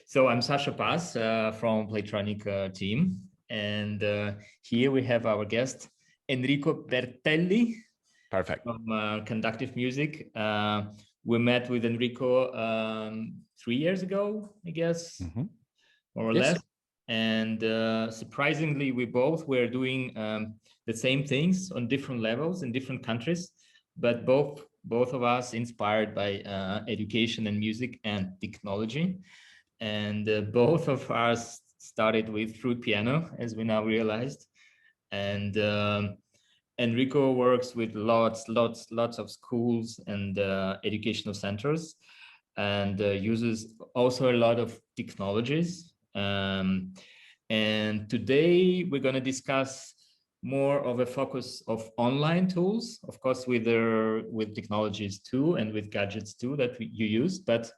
So I'm Sasha Paz from Playtronica team. And here we have our guest, Enrico Bertelli. Perfect. From Conductive Music. We met with Enrico 3 years ago, I guess, more or less. And surprisingly, we both were doing the same things on different levels in different countries, but both of us inspired by education and music and technology. And both of us started with flute piano, as we now realized. And Enrico works with lots of schools and educational centers, and uses also a lot of technologies. And today we're going to discuss more of a focus of online tools, of course, with technologies too, and with gadgets too that you use, but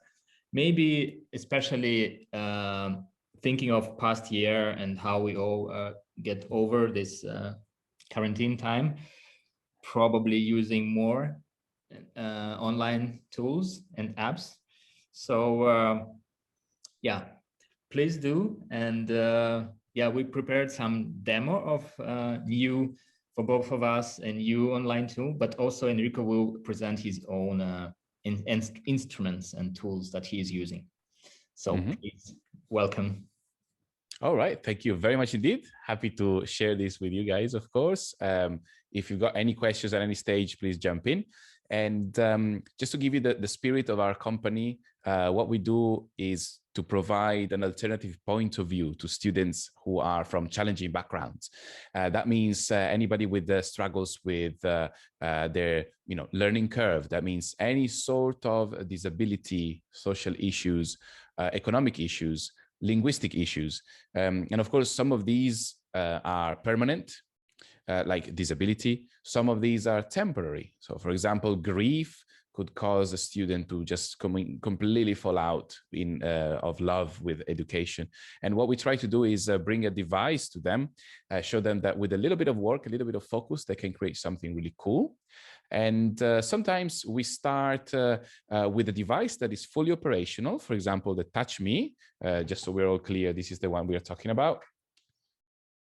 maybe especially thinking of past year and how we all get over this quarantine time, probably using more online tools and apps. So yeah, please do. And yeah, we prepared some demo of new for both of us and you online too, but also Enrico will present his own instruments and tools that he is using. So please, welcome. All right. Thank you very much indeed. Happy to share this with you guys, of course. If you've got any questions at any stage, please jump in. And just to give you the spirit of our company, what we do is to provide an alternative point of view to students who are from challenging backgrounds. That means anybody with struggles with their learning curve. That means any sort of disability, social issues, economic issues, linguistic issues. And of course, some of these are permanent, like disability. Some of these are temporary. So for example, grief could cause a student to just completely fall out of love with education. And what we try to do is bring a device to them, show them that with a little bit of work, a little bit of focus, they can create something really cool. And sometimes we start with a device that is fully operational. For example, the Touch Me, just so we're all clear, this is the one we are talking about.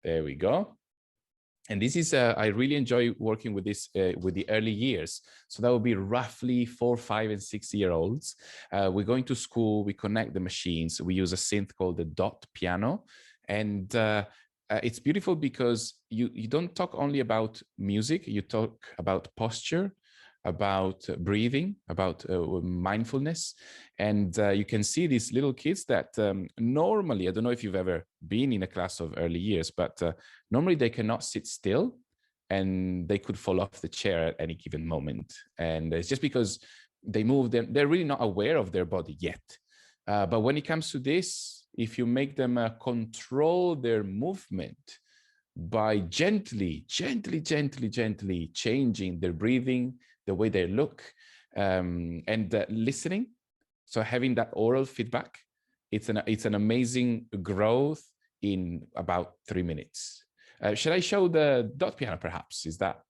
There we go. And this is, I really enjoy working with this, with the early years. So that would be roughly 4, 5, and 6 year olds. We're going to school, we connect the machines. We use a synth called the dot piano. And it's beautiful because you don't talk only about music, you talk about posture, about breathing, about mindfulness. And you can see these little kids that normally, I don't know if you've ever been in a class of early years, but normally they cannot sit still and they could fall off the chair at any given moment. And it's just because they move, they're really not aware of their body yet. But when it comes to this, if you make them control their movement by gently changing their breathing, the way they look, and listening, so having that oral feedback, it's an amazing growth in about 3 minutes. Should I show the dot piano perhaps? Is that,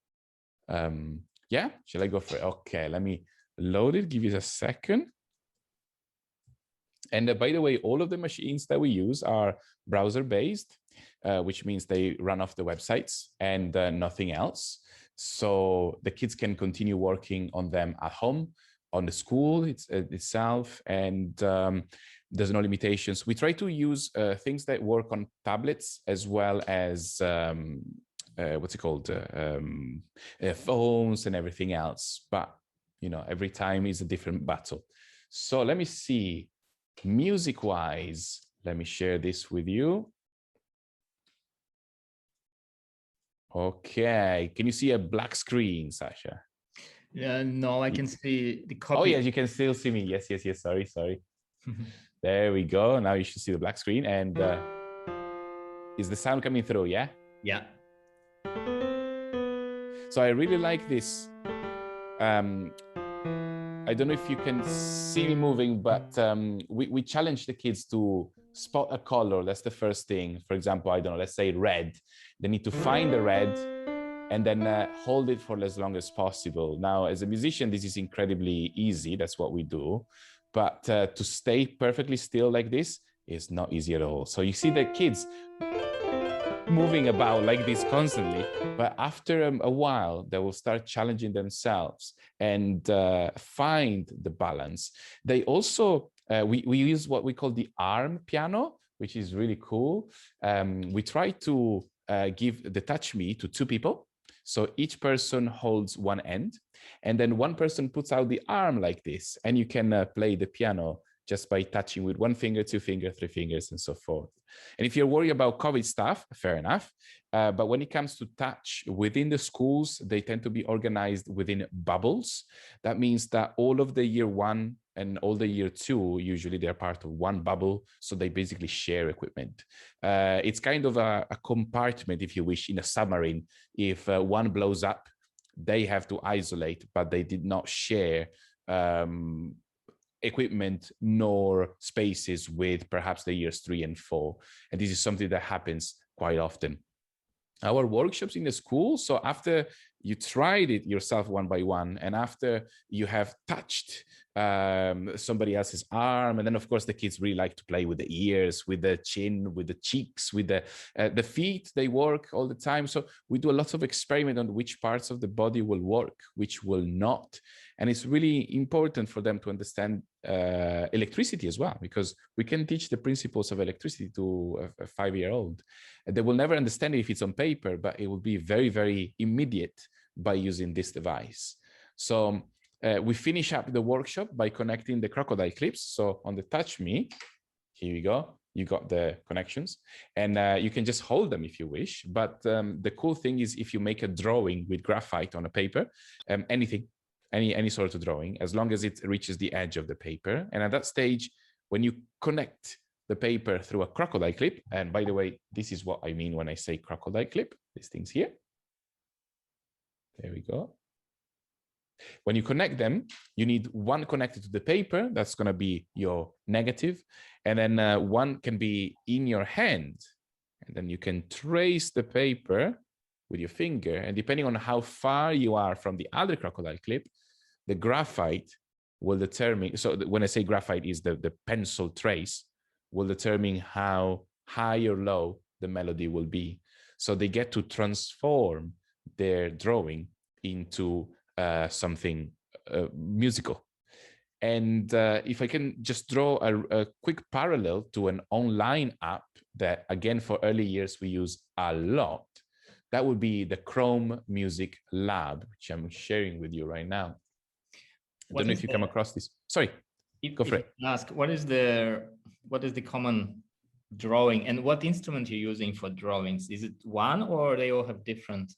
yeah, should I go for it? Okay, let me load it, give you a second. And by the way, all of the machines that we use are browser-based, which means they run off the websites and nothing else. So the kids can continue working on them at home, on the school itself, and there's no limitations. We try to use things that work on tablets as well as what's it called, phones and everything else. But every time is a different battle. So let me see. Music-wise, let me share this with you. Okay, can you see a black screen, Sasha? No, I can see the copy. Oh, yes, you can still see me. Yes, sorry. There we go. Now you should see the black screen. And is the sound coming through, yeah? Yeah. So I really like this. I don't know if you can see me moving, but we challenge the kids to spot a color. That's the first thing. For example, I don't know, let's say red. They need to find the red and then hold it for as long as possible. Now, as a musician, this is incredibly easy. That's what we do. But to stay perfectly still like this, is not easy at all. So you see the kids moving about like this constantly, but after a while, they will start challenging themselves and find the balance. They also, we use what we call the arm piano, which is really cool. We try to give the touch me to two people. So each person holds one end, and then one person puts out the arm like this, and you can play the piano just by touching with one finger, two fingers, three fingers, and so forth. And if you're worried about COVID stuff, fair enough. But when it comes to touch within the schools, they tend to be organized within bubbles. That means that all of the year one and all the year two, usually they're part of one bubble. So they basically share equipment. It's kind of a compartment, if you wish, in a submarine. If one blows up, they have to isolate, but they did not share equipment nor spaces with perhaps the years 3 and 4. And this is something that happens quite often. Our workshops in the school, so after you tried it yourself one by one, and after you have touched somebody else's arm, and then of course the kids really like to play with the ears, with the chin, with the cheeks, with the feet. They work all the time. So we do a lot of experiment on which parts of the body will work, which will not. And it's really important for them to understand electricity as well, because we can teach the principles of electricity to a 5-year-old. They will never understand it if it's on paper, but it will be very, very immediate by using this device. So we finish up the workshop by connecting the crocodile clips. So on the Touch Me, here you go. You got the connections, and you can just hold them if you wish. But the cool thing is, if you make a drawing with graphite on a paper, anything, any sort of drawing, as long as it reaches the edge of the paper. And at that stage, when you connect the paper through a crocodile clip, and by the way, this is what I mean when I say crocodile clip, these things here. There we go. When you connect them, you need one connected to the paper. That's going to be your negative. And then one can be in your hand. And then you can trace the paper with your finger. And depending on how far you are from the other crocodile clip, the graphite will determine. So when I say graphite is the pencil trace, will determine how high or low the melody will be. So they get to transform their drawing into something musical. And if I can just draw a quick parallel to an online app that, again, for early years, we use a lot, that would be the Chrome Music Lab, which I'm sharing with you right now. I don't know if you come across this. Sorry, go for it. Ask, what is the common drawing, and what instrument you're using for drawings? Is it one, or they all have different?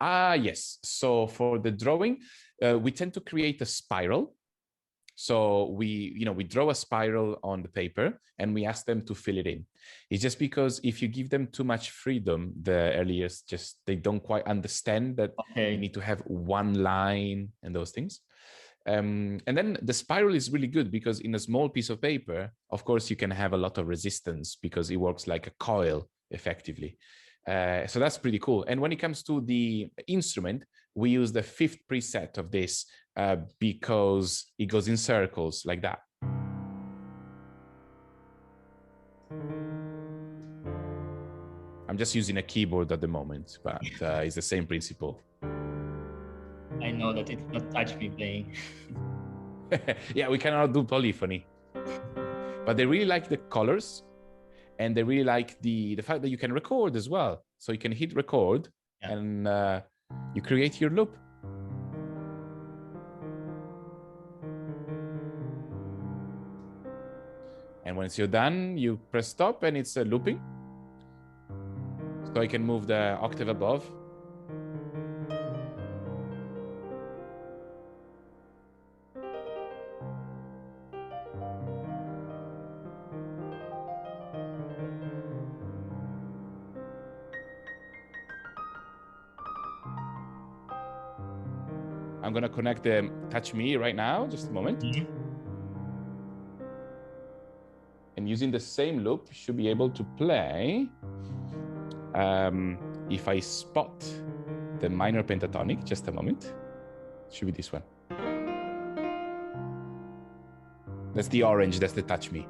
Yes. So for the drawing, we tend to create a spiral. So we draw a spiral on the paper and we ask them to fill it in. It's just because if you give them too much freedom, the earliest they don't quite understand that you need to have one line and those things. And then the spiral is really good because in a small piece of paper, of course, you can have a lot of resistance because it works like a coil effectively. So that's pretty cool. And when it comes to the instrument, we use the 5th preset of this because it goes in circles like that. I'm just using a keyboard at the moment, but it's the same principle. I know that it's not Touch Me playing. Yeah, we cannot do polyphony. But they really like the colors, and they really like the fact that you can record as well. So you can hit record and you create your loop. And once you're done, you press stop and it's looping. So I can move the octave above. I'm going to connect the Touch Me right now, just a moment. Mm-hmm. And using the same loop, you should be able to play. If I spot the minor pentatonic, just a moment, it should be this one. That's the orange, that's the Touch Me.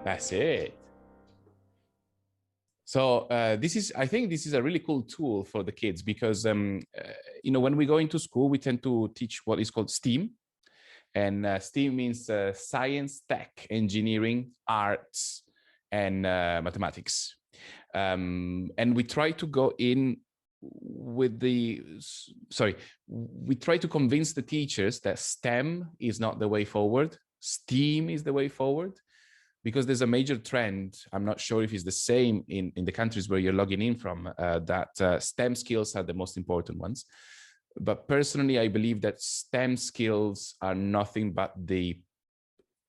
That's it. So I think this is a really cool tool for the kids because, when we go into school, we tend to teach what is called STEAM. And STEAM means science, tech, engineering, arts, and mathematics. And we try to go in with we try to convince the teachers that STEM is not the way forward. STEAM is the way forward. Because there's a major trend, I'm not sure if it's the same in the countries where you're logging in from, that STEM skills are the most important ones. But personally, I believe that STEM skills are nothing but the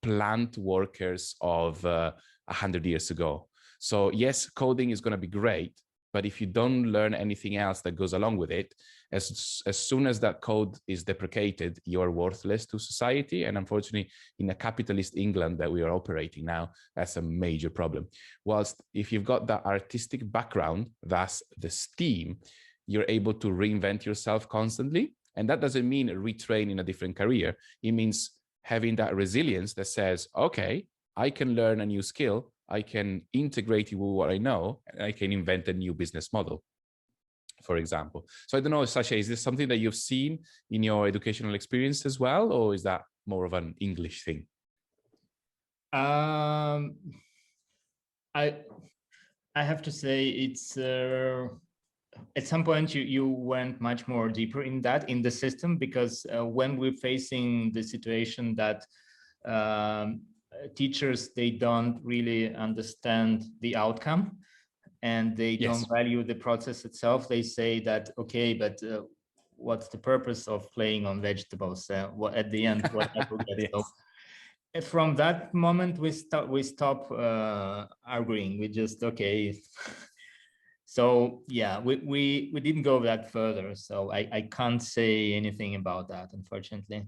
plant workers of 100 years ago. So yes, coding is going to be great, but if you don't learn anything else that goes along with it, as soon as that code is deprecated, you're worthless to society. And unfortunately, in a capitalist England that we are operating now, that's a major problem. Whilst if you've got that artistic background, that's the STEAM, you're able to reinvent yourself constantly. And that doesn't mean retrain in a different career. It means having that resilience that says, okay, I can learn a new skill, I can integrate it with what I know, and I can invent a new business model, for example. So I don't know, Sasha, is this something that you've seen in your educational experience as well, or is that more of an English thing? I have to say it's at some point you went much more deeper in the system, because when we're facing the situation that teachers, they don't really understand the outcome and they don't value the process itself, they say that, okay, but what's the purpose of playing on vegetables? What at the end, what I will get? So from that moment, we stop arguing. We just, okay. So yeah, we didn't go that further. So I can't say anything about that, unfortunately.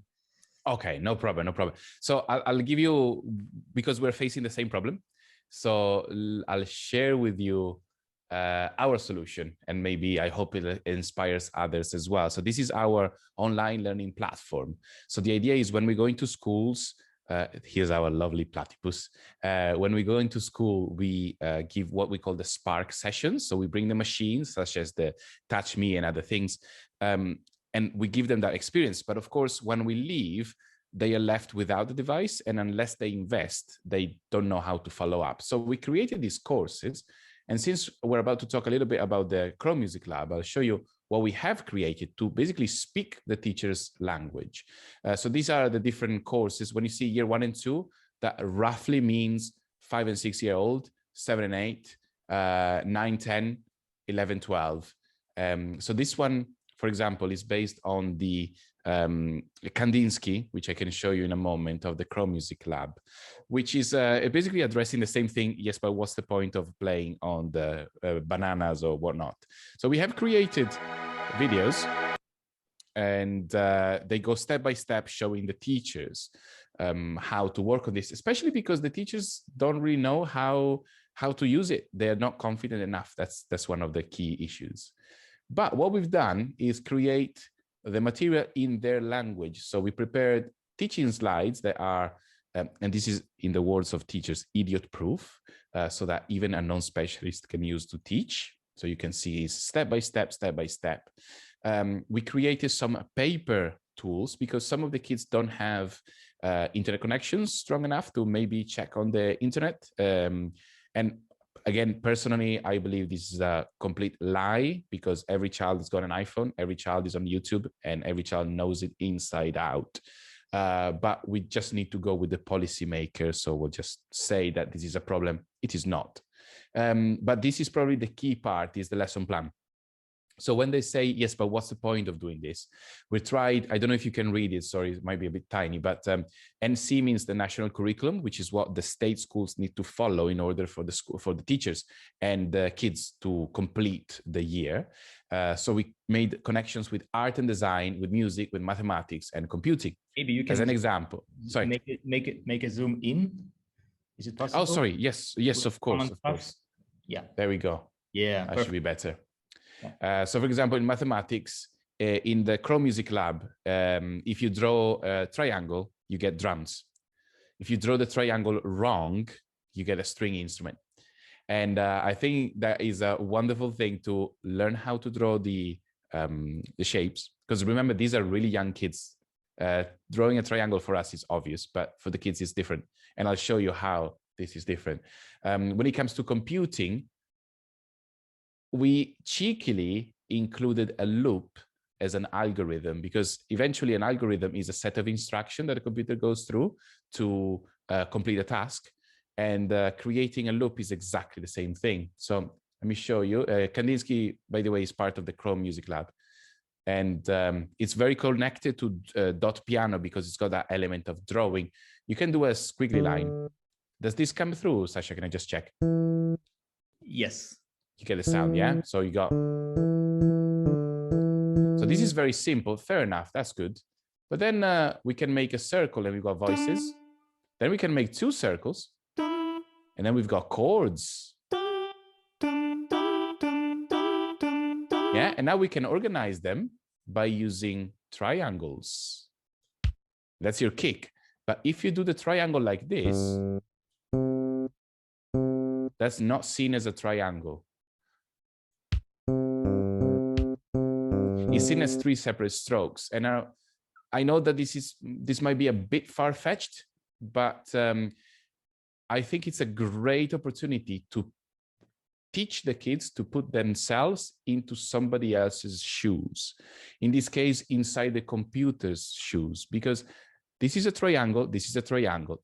Okay, no problem. So I'll give you, because we're facing the same problem. So I'll share with you our solution, and maybe I hope it inspires others as well. So this is our online learning platform. So the idea is when we go into schools, here's our lovely platypus. When we go into school, we give what we call the Spark sessions. So we bring the machines such as the Touch Me and other things, and we give them that experience. But of course, when we leave, they are left without the device. And unless they invest, they don't know how to follow up. So we created these courses. And since we're about to talk a little bit about the Chrome Music Lab, I'll show you what we have created to basically speak the teacher's language. So these are the different courses. When you see year 1 and 2, that roughly means 5 and 6 year old, 7 and 8, 9, 10, 11, 12. So this one, for example, is based on the Kandinsky, which I can show you in a moment, of the Chrome Music Lab, which is basically addressing the same thing. Yes, but what's the point of playing on the bananas or whatnot? So we have created videos, and they go step by step showing the teachers how to work on this, especially because the teachers don't really know how to use it. They're not confident enough. That's one of the key issues. But what we've done is create the material in their language. So we prepared teaching slides that are, and this is in the words of teachers, idiot proof, so that even a non-specialist can use to teach. So you can see step by step. We created some paper tools because some of the kids don't have internet connections strong enough to maybe check on the internet. And again, personally, I believe this is a complete lie, because every child has got an iPhone, every child is on YouTube, and every child knows it inside out. But we just need to go with the policymaker. So we'll just say that this is a problem. It is not. But this is probably the key part, is the lesson plan. So when they say, yes, but what's the point of doing this? We tried, I don't know if you can read it, sorry, it might be a bit tiny, but NC means the national curriculum, which is what the state schools need to follow in order for the school, for the teachers and the kids to complete the year. So we made connections with art and design, with music, with mathematics and computing. Maybe you can, as an example. Sorry. Make a zoom in. Is it possible? Oh, sorry. Yes, of course. Yeah. There we go. Yeah. That should be better. So for example, in mathematics, in the Chrome Music Lab, if you draw a triangle, you get drums. If you draw the triangle wrong, you get a string instrument. And I think that is a wonderful thing to learn how to draw the shapes. Because remember, these are really young kids. Drawing a triangle for us is obvious, but for the kids it's different. And I'll show you how this is different. When it comes to computing, we cheekily included a loop as an algorithm, because eventually an algorithm is a set of instructions that a computer goes through to complete a task. And creating a loop is exactly the same thing. So let me show you. Kandinsky, by the way, is part of the Chrome Music Lab. And it's very connected to dot piano because it's got that element of drawing. You can do a squiggly line. Does this come through, Sasha? Can I just check? Yes. You get the sound, yeah? So you got... So this is very simple. Fair enough. That's good. But then we can make a circle and we've got voices. Then we can make two circles. And then we've got chords. Yeah, and now we can organize them by using triangles. That's your kick. But if you do the triangle like this, that's not seen as a triangle. It's seen as three separate strokes. And now I know that this might be a bit far-fetched, but I think it's a great opportunity to teach the kids to put themselves into somebody else's shoes. In this case, inside the computer's shoes, because this is a triangle,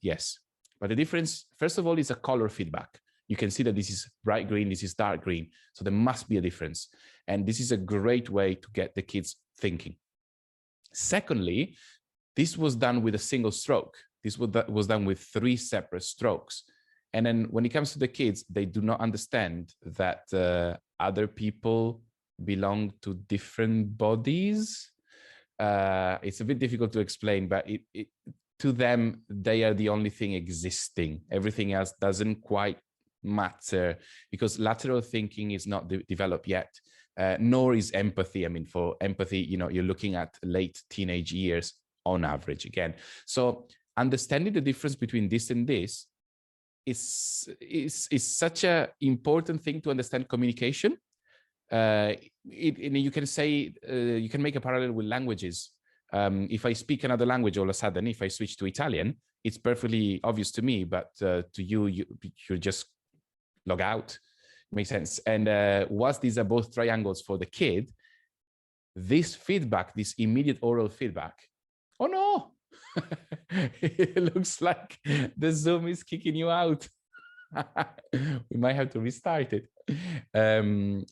yes. But the difference, first of all, is a color feedback. You can see that this is bright green, this is dark green. So there must be a difference. And this is a great way to get the kids thinking. Secondly, this was done with a single stroke. This was done with three separate strokes. And then when it comes to the kids, they do not understand that other people belong to different bodies. It's a bit difficult to explain, but to them, they are the only thing existing. Everything else doesn't quite matter because lateral thinking is not developed yet, nor is empathy. I mean, for empathy, you're looking at late teenage years on average again. So understanding the difference between this and this is such an important thing to understand communication. You can say, you can make a parallel with languages. If I speak another language, all of a sudden, if I switch to Italian, it's perfectly obvious to me, but to you just log out. Makes sense. And once these are both triangles for the kid, this feedback, this immediate oral feedback, oh no, it looks like the Zoom is kicking you out. We might have to restart it. For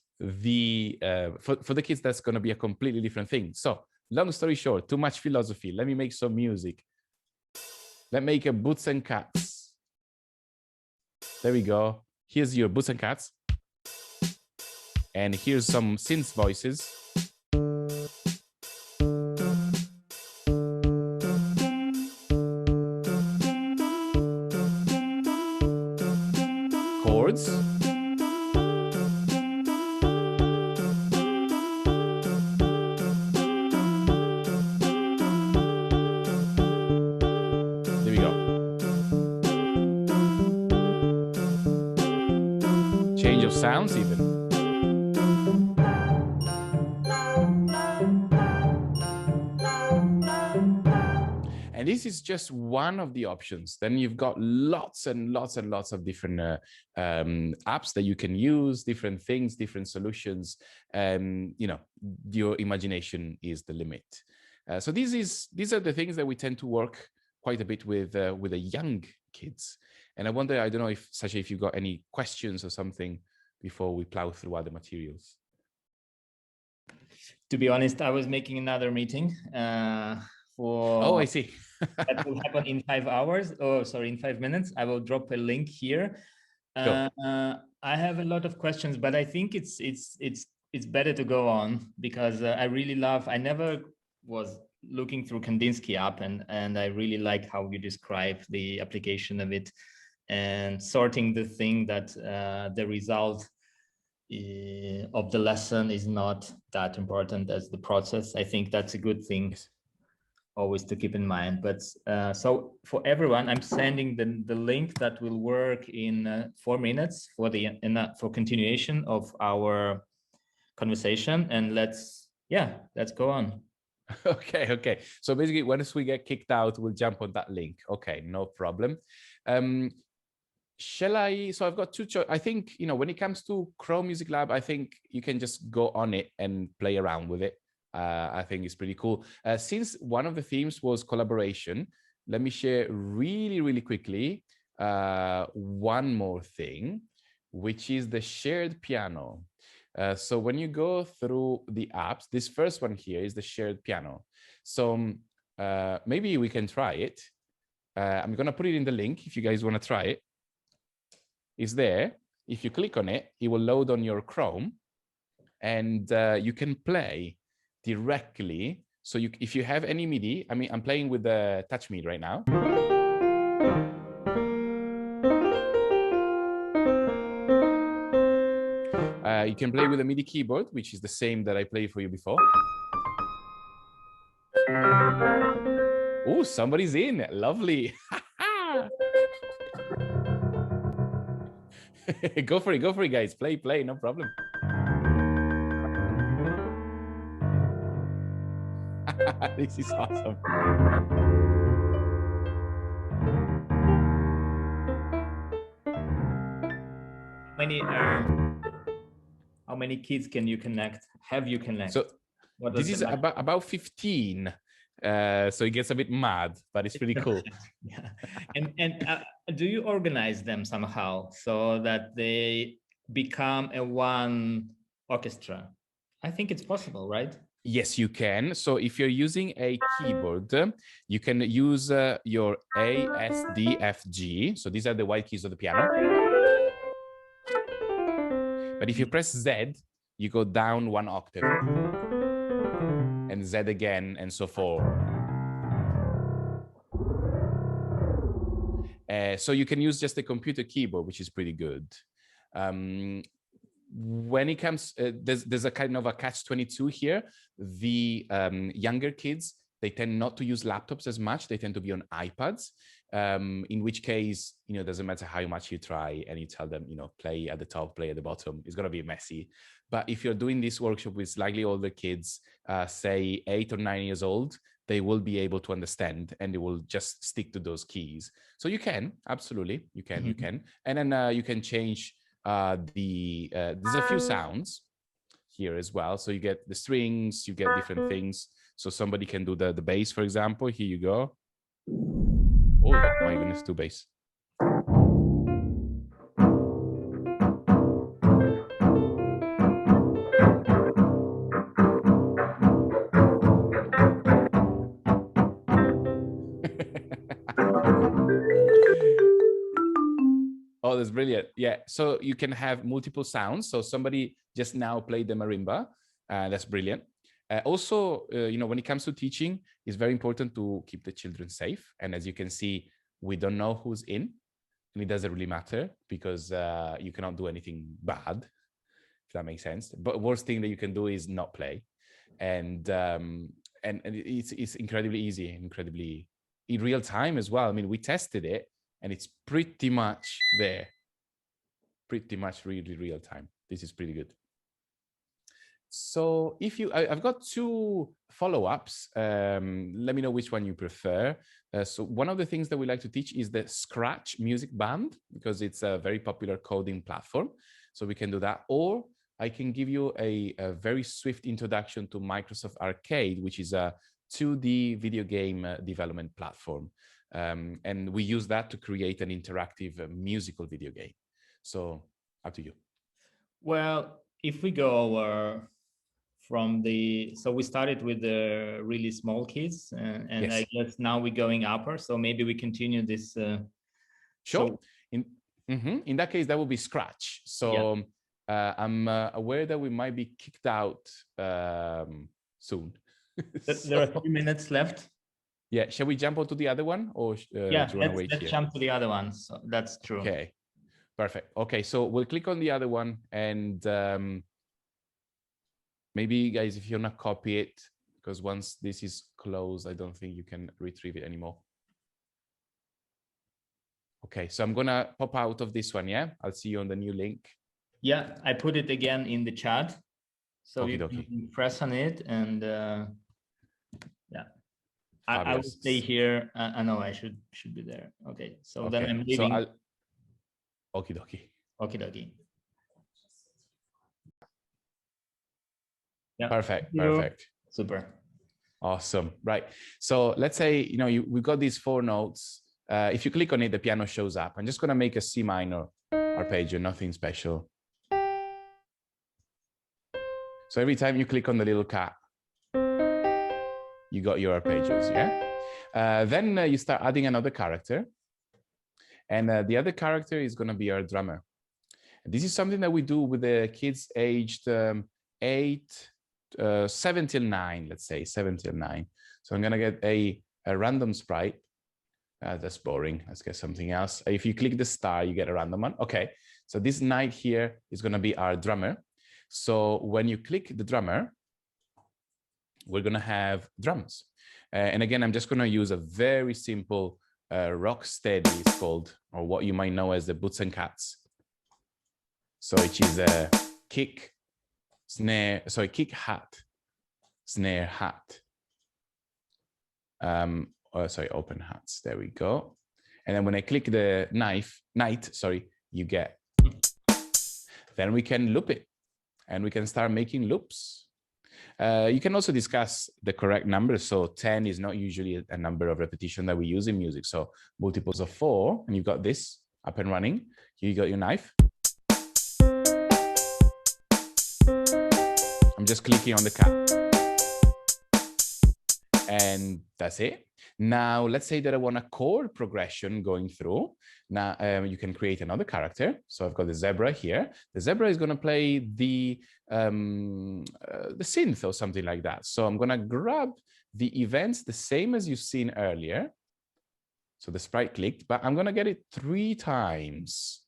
the kids, that's going to be a completely different thing. So long story short, too much philosophy. Let me make some music. Let's make a Boots and Cats. There we go. Here's your Boots and Cats. And here's some synth voices. Chords. There we go. Change of sounds even. And this is just one of the options. Then you've got lots and lots and lots of different apps that you can use, different things, different solutions. Your imagination is the limit. So these are the things that we tend to work quite a bit with the young kids. And I wonder, I don't know if, Sasha, if you've got any questions or something before we plow through other materials. To be honest, I was making another meeting. Oh, I see. That will happen in 5 hours. Oh, sorry, in 5 minutes. I will drop a link here. Sure. I have a lot of questions, but I think it's better to go on because I really love. I never was looking through Kandinsky app, and I really like how you describe the application of it and sorting the thing that the result of the lesson is not that important as the process. I think that's a good thing. Yes. always to keep in mind. But so for everyone, I'm sending the link that will work in 4 minutes for for continuation of our conversation. And let's go on. Okay. So basically, once we get kicked out, we'll jump on that link. Okay, no problem. Shall I? So I've got two choices. I think, when it comes to Chrome Music Lab, I think you can just go on it and play around with it. I think it's pretty cool. Since one of the themes was collaboration, let me share really, really quickly one more thing, which is the shared piano. So when you go through the apps, this first one here is the shared piano. So maybe we can try it. I'm going to put it in the link if you guys want to try it. It's there. If you click on it, it will load on your Chrome, and you can play directly. So if you have any MIDI, I mean, I'm playing with the Touch MIDI right now. You can play with a MIDI keyboard, which is the same that I played for you before. Oh, somebody's in. Lovely. Go for it, guys. Play, no problem. This is awesome. How many kids can you connect? Have you connected? So this is about 15. So it gets a bit mad, but it's pretty cool. Yeah. And do you organize them somehow so that they become a one orchestra? I think it's possible, right? Yes, you can. So if you're using a keyboard, you can use your A, S, D, F, G. So these are the white keys of the piano. But if you press Z, you go down 1 octave. And Z again, and so forth. So you can use just a computer keyboard, which is pretty good. When it comes, there's a kind of a catch-22 here. The younger kids, they tend not to use laptops as much. They tend to be on iPads, in which case, it doesn't matter how much you try and you tell them, play at the top, play at the bottom. It's going to be messy. But if you're doing this workshop with slightly older kids, say 8 or 9 years old, they will be able to understand and they will just stick to those keys. So you can, absolutely, you can. And then you can change there's a few sounds here as well. So you get the strings, you get different things. So somebody can do the bass, for example. Here you go. Oh my goodness, 2 bass. Oh, that's brilliant. Yeah. So you can have multiple sounds. So somebody just now played the marimba. That's brilliant. Also, when it comes to teaching, it's very important to keep the children safe. And as you can see, we don't know who's in, and it doesn't really matter because you cannot do anything bad, if that makes sense. But worst thing that you can do is not play. And it's incredibly easy, incredibly in real time as well. I mean, we tested it and it's pretty much there, pretty much really real time. This is pretty good. So I've got 2 follow-ups. Let me know which one you prefer. So one of the things that we like to teach is the Scratch Music Band, because it's a very popular coding platform. So we can do that. Or I can give you a very swift introduction to Microsoft Arcade, which is a 2D video game development platform. And we use that to create an interactive musical video game. So up to you. Well, if we go over so we started with the really small kids, and yes. I guess now we're going upper. So maybe we continue this. Sure. In that case, that will be Scratch. So yeah. I'm aware that we might be kicked out soon. There are 3 minutes left. Yeah. Shall we jump on to the other one, or do you want to wait here? Let's jump to the other one. So that's true. Okay. Perfect. Okay. So we'll click on the other one, and maybe guys, if you want to copy it, because once this is closed, I don't think you can retrieve it anymore. Okay, so I'm gonna pop out of this one, yeah? I'll see you on the new link. Yeah, I put it again in the chat. So Okie you dokie. can press on it and yeah. I will Fabulous. stay here. I know I should be there. Okay, so then I'm leaving. So I'll... Okie dokie. Okie dokie. Yeah. Perfect, perfect. Super. Awesome. Right. So let's say, you know, we've got these 4 notes. If you click on it, the piano shows up. I'm just going to make a C minor arpeggio, nothing special. So every time you click on the little cat, you got your arpeggios, yeah? Then you start adding another character. And the other character is going to be our drummer. This is something that we do with the kids aged 7 till 9, let's say 7 till 9. So I'm going to get a random sprite. That's boring. Let's get something else. If you click the star, you get a random one. Okay, so this knight here is going to be our drummer. So when you click the drummer, we're going to have drums. And again, I'm just going to use a very simple rock steady, it's called, or what you might know as the boots and cats. So it is a kick, snare, sorry, kick, hat, snare, hat. Sorry, open hats. There we go. And then when I click the knight, sorry, you get. Then we can loop it, and we can start making loops. You can also discuss the correct numbers. So 10 is not usually a number of repetition that we use in music. So multiples of 4, and you've got this up and running. Here you got your knife. I'm just clicking on the cat. And that's it. Now, let's say that I want a chord progression going through. Now, you can create another character. So I've got the zebra here. The zebra is going to play the synth or something like that. So I'm going to grab the events the same as you've seen earlier. So the sprite clicked, but I'm going to get it 3 times.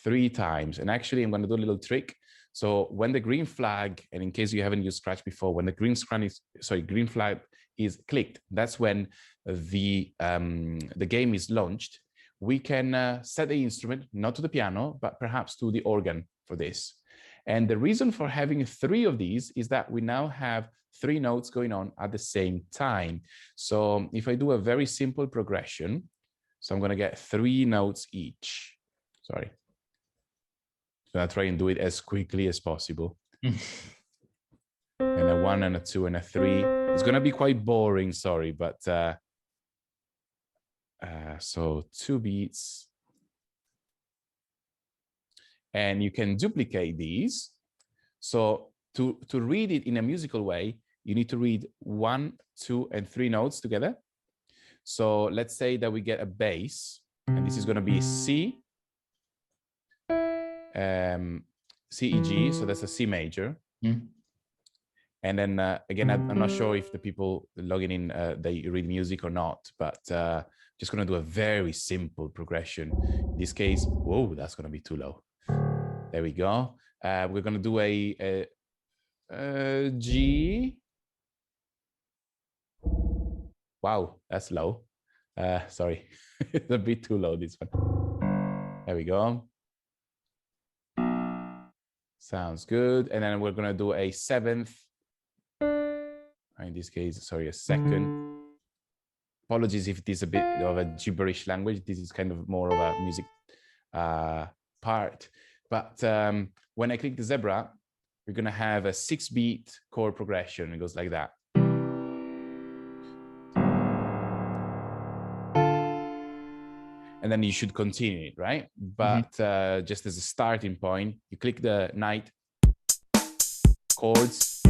3 times. And actually, I'm going to do a little trick. So when the green flag, and in case you haven't used Scratch before, when the green flag is clicked, that's when the game is launched. We can set the instrument, not to the piano, but perhaps to the organ for this. And the reason for having 3 of these is that we now have 3 notes going on at the same time. So if I do a very simple progression, so I'm going to get 3 notes each. Sorry. So I'll try and do it as quickly as possible. And a 1 and a 2 and a 3. It's going to be quite boring, sorry, but so 2 beats. And you can duplicate these. So to read it in a musical way, you need to read 1, 2, and 3 notes together. So let's say that we get a bass, and this is going to be C, C, E, G, so that's a C major. And then again, I'm not sure if the people logging in, they read music or not, but just going to do a very simple progression. In this case, whoa, that's going to be too low. There we go. We're going to do a G. Wow, that's low. Sorry, it's a bit too low, this one. There we go. Sounds good. And then we're going to do a 7th. In this case, sorry, a 2nd. Apologies if it is a bit of a gibberish language. This is kind of more of a music part. But when I click the zebra, we're going to have a 6-beat chord progression. It goes like that. And then you should continue it, right? But just as a starting point, you click the knight, chords.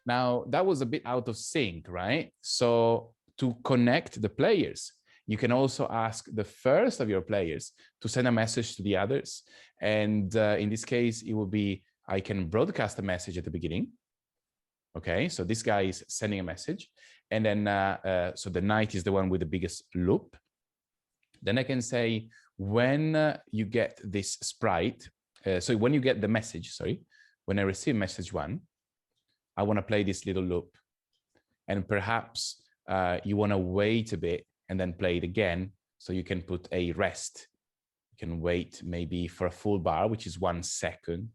Now, that was a bit out of sync, right? So to connect the players, you can also ask the first of your players to send a message to the others. And in this case, it will be, I can broadcast a message at the beginning. Okay, so this guy is sending a message. And then, so the knight is the one with the biggest loop. Then I can say, when you get this sprite, so when you get the message, sorry, when I receive message 1, I want to play this little loop. And perhaps you want to wait a bit and then play it again. So you can put a rest. You can wait maybe for a full bar, which is 1 second,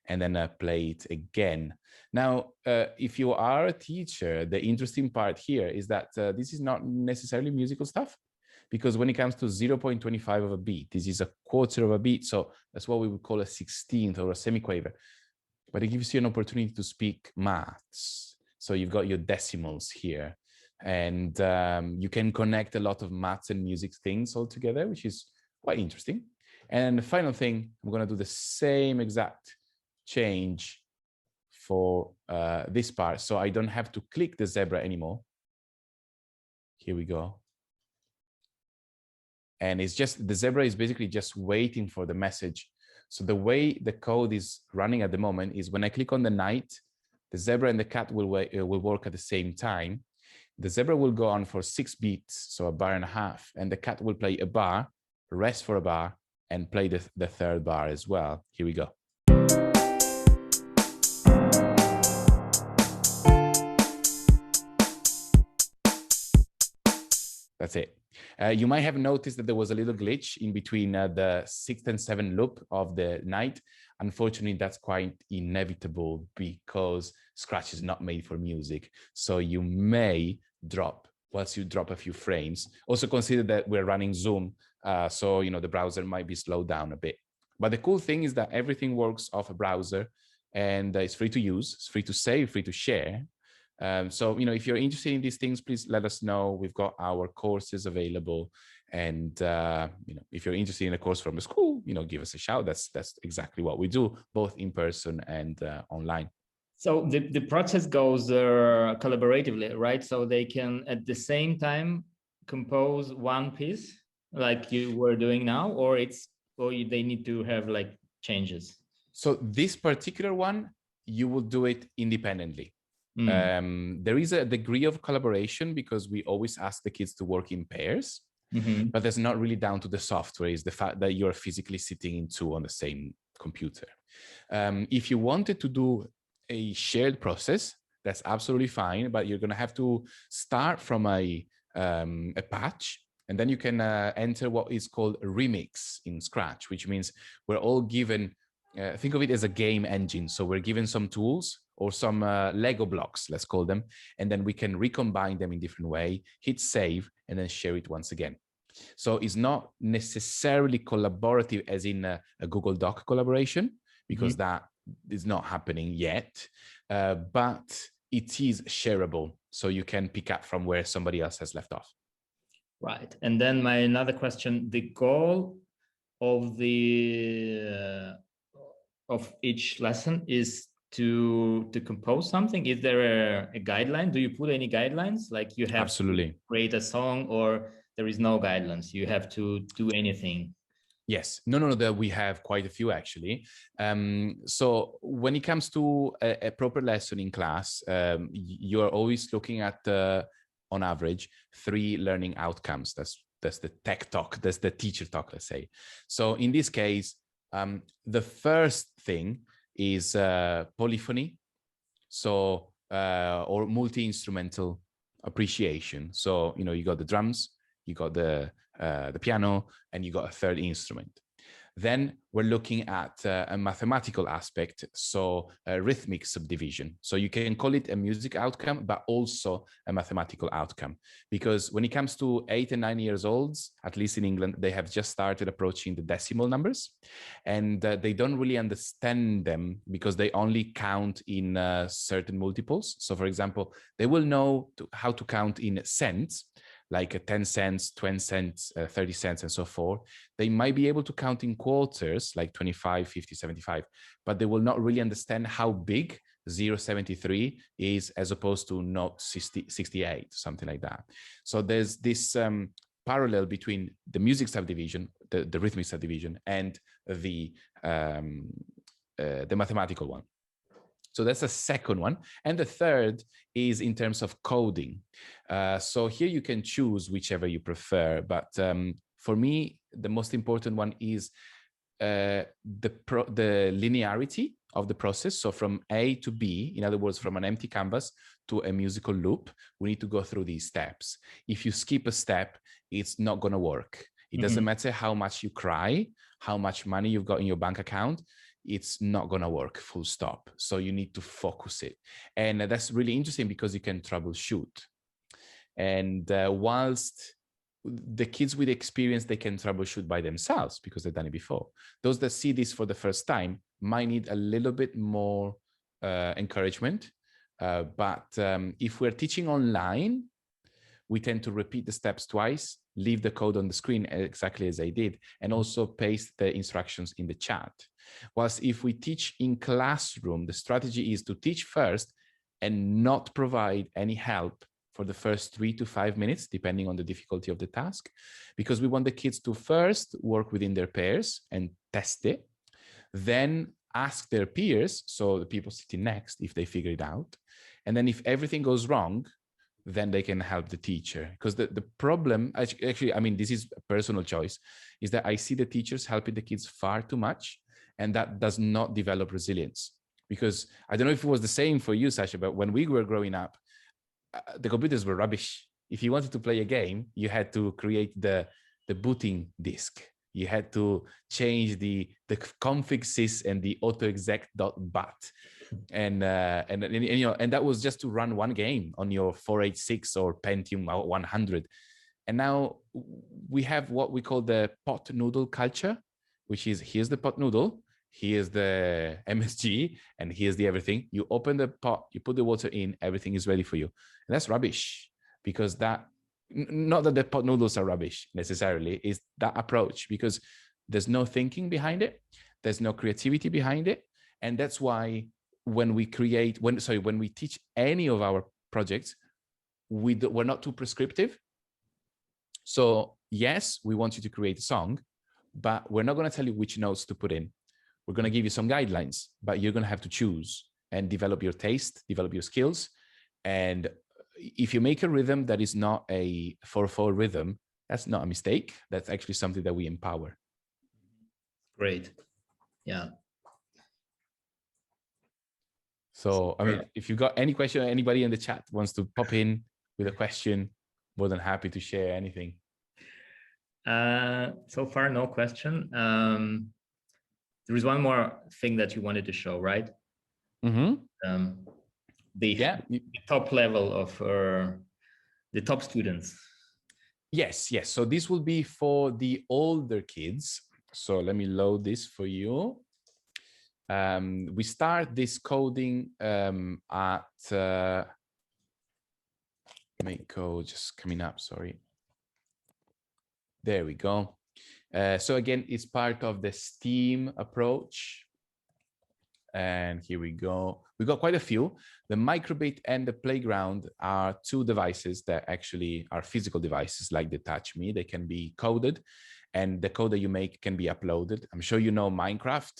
and then play it again. Now, if you are a teacher, the interesting part here is that this is not necessarily musical stuff, because when it comes to 0.25 of a beat, this is a quarter of a beat. So that's what we would call a 16th or a semiquaver. But it gives you an opportunity to speak maths. So you've got your decimals here, and you can connect a lot of maths and music things all together, which is quite interesting. And the final thing, I'm going to do the same exact change for this part. So I don't have to click the zebra anymore. Here we go. And it's just, the zebra is basically just waiting for the message. So the way the code is running at the moment is when I click on the night, the zebra and the cat will work at the same time. The zebra will go on for 6 beats, so a bar and a half, and the cat will play a bar, rest for a bar, and play the third bar as well. Here we go. That's it. You might have noticed that there was a little glitch in between the 6th and 7th loop of the night. Unfortunately, that's quite inevitable because Scratch is not made for music. So you may drop, once you drop a few frames. Also consider that we're running Zoom, so the browser might be slowed down a bit. But the cool thing is that everything works off a browser, and it's free to use, it's free to save, free to share. So, if you're interested in these things, please let us know. We've got our courses available. And, if you're interested in a course from a school, give us a shout. That's exactly what we do, both in person and online. So the process goes collaboratively, right? So they can at the same time compose one piece like you were doing now, or they need to have like changes? So this particular one, you will do it independently. There is a degree of collaboration because we always ask the kids to work in pairs, but that's not really down to the software. It's the fact that you're physically sitting in 2 on the same computer. If you wanted to do a shared process, that's absolutely fine, but you're going to have to start from a patch, and then you can enter what is called a remix in Scratch, which means we're all given, think of it as a game engine. So we're given some tools or some Lego blocks, let's call them, and then we can recombine them in different way, hit save, and then share it once again. So it's not necessarily collaborative as in a Google Doc collaboration, because that is not happening yet, but it is shareable. So you can pick up from where somebody else has left off. Right. And then my another question, the goal of of each lesson is to compose something. Is there a guideline? Do you put any guidelines? Like you have Absolutely to create a song, or there is no guidelines? You have to do anything? Yes, no, that we have quite a few actually. So when it comes to a proper lesson in class, you are always looking at, on average, 3 learning outcomes. That's the tech talk, that's the teacher talk, let's say. So in this case, the first thing is polyphony, so or multi-instrumental appreciation. So you got the drums, you got the piano, and you got a third instrument. Then we're looking at a mathematical aspect, so a rhythmic subdivision. So you can call it a music outcome, but also a mathematical outcome. Because when it comes to 8 and 9 years olds, at least in England, they have just started approaching the decimal numbers, and they don't really understand them because they only count in certain multiples. So for example, they will know how to count in cents, like 10 cents, 20 cents, 30 cents, and so forth. They might be able to count in quarters, like 25, 50, 75, but they will not really understand how big 0.73 is as opposed to 0.68, something like that. So there's this parallel between the music subdivision, the rhythmic subdivision, and the mathematical one. So that's the second one. And the third is in terms of coding. So here you can choose whichever you prefer. But for me, the most important one is the linearity of the process. So from A to B, in other words, from an empty canvas to a musical loop, we need to go through these steps. If you skip a step, it's not going to work. It doesn't matter how much you cry, how much money you've got in your bank account, it's not going to work, full stop. So you need to focus it. And that's really interesting because you can troubleshoot. And whilst the kids with experience, they can troubleshoot by themselves because they've done it before. Those that see this for the first time might need a little bit more encouragement. But if we're teaching online, we tend to repeat the steps twice, leave the code on the screen exactly as I did, and also paste the instructions in the chat. Whilst if we teach in classroom, the strategy is to teach first and not provide any help for the first 3 to 5 minutes, depending on the difficulty of the task, because we want the kids to first work within their pairs and test it, then ask their peers, so the people sitting next, if they figure it out. And then if everything goes wrong, then they can help the teacher. Because the problem, actually, I mean, this is a personal choice, is that I see the teachers helping the kids far too much, and that does not develop resilience. Because I don't know if it was the same for you, Sasha, but when we were growing up, the computers were rubbish. If you wanted to play a game, you had to create the booting disk. You had to change the config sys and the autoexec.bat. And you know, and that was just to run one game on your 486 or Pentium 100. And now we have what we call the pot noodle culture, which is here's the pot noodle, here's the MSG, and here's the everything. You open the pot, you put the water in, everything is ready for you. And that's rubbish, because that, not that the pot noodles are rubbish necessarily, is that approach, because there's no thinking behind it, there's no creativity behind it. And that's why when we teach any of our projects, we're not too prescriptive. So yes, we want you to create a song, but we're not going to tell you which notes to put in. We're going to give you some guidelines, but you're going to have to choose and develop your taste, develop your skills. And if you make a rhythm that is not a 4/4 rhythm, that's not a mistake. That's actually something that we empower. Great. Yeah. So, I mean, if you've got any question, anybody in the chat wants to pop in with a question, more than happy to share anything. So far, no question. There is one more thing that you wanted to show, right? The top level of the top students. Yes. So this will be for the older kids. So let me load this for you. We start this coding at make code just coming up, sorry. There we go. So again, it's part of the STEAM approach. And here we go. We got quite a few. The microbit and the playground are two devices that actually are physical devices like the Touch Me. They can be coded, and the code that you make can be uploaded. I'm sure you know Minecraft.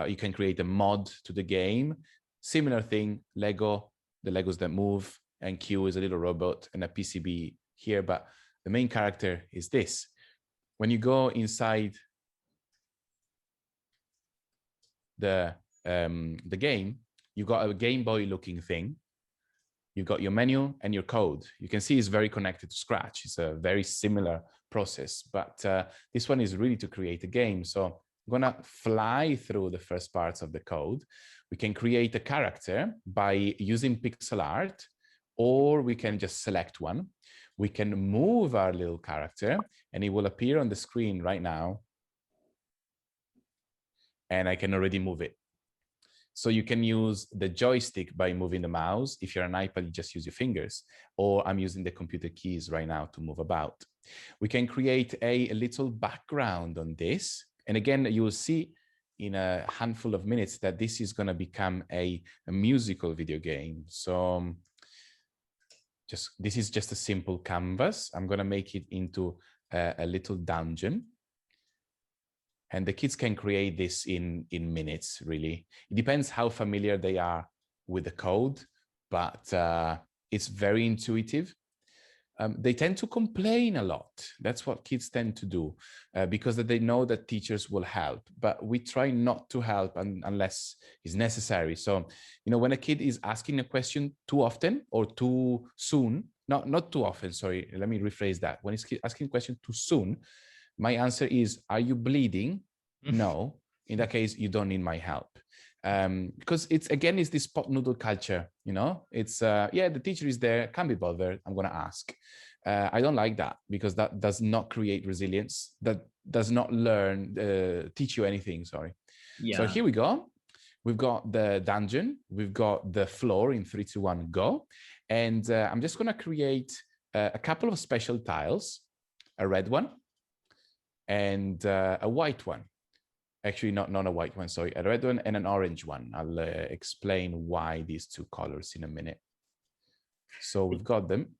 You can create a mod to the game. Similar thing, Lego, the Legos that move, and Q is a little robot and a PCB here, but the main character is this. When you go inside the game, you've got a Game Boy looking thing. You've got your menu and your code. You can see it's very connected to Scratch. It's a very similar process, but this one is really to create a game. So I'm gonna fly through the first parts of the code. We can create a character by using pixel art, or we can just select one. We can move our little character and it will appear on the screen right now. And I can already move it. So you can use the joystick by moving the mouse. If you're an iPad, you just use your fingers, or I'm using the computer keys right now to move about. We can create a little background on this. And again, you will see in a handful of minutes that this is going to become a musical video game. So this is just a simple canvas. I'm going to make it into a little dungeon. And the kids can create this in minutes, really. It depends how familiar they are with the code, but it's very intuitive. they tend to complain a lot. That's what kids tend to do because they know that teachers will help, but we try not to help unless it's necessary. So, when a kid is asking a question too often or too soon, not too often, sorry, let me rephrase that. When he's asking a question too soon, my answer is, are you bleeding? No. In that case, you don't need my help. Because it's this pot noodle culture, it's the teacher is there, can't be bothered, I'm gonna ask. I don't like that, because that does not create resilience, that does not teach you anything, sorry. Yeah. So here we go. We've got the dungeon, we've got the floor in 3, 2, 1, go. And I'm just gonna create a couple of special tiles, a red one and a white one. Actually, not a white one, sorry, a red one and an orange one. I'll explain why these two colors in a minute. So we've got them.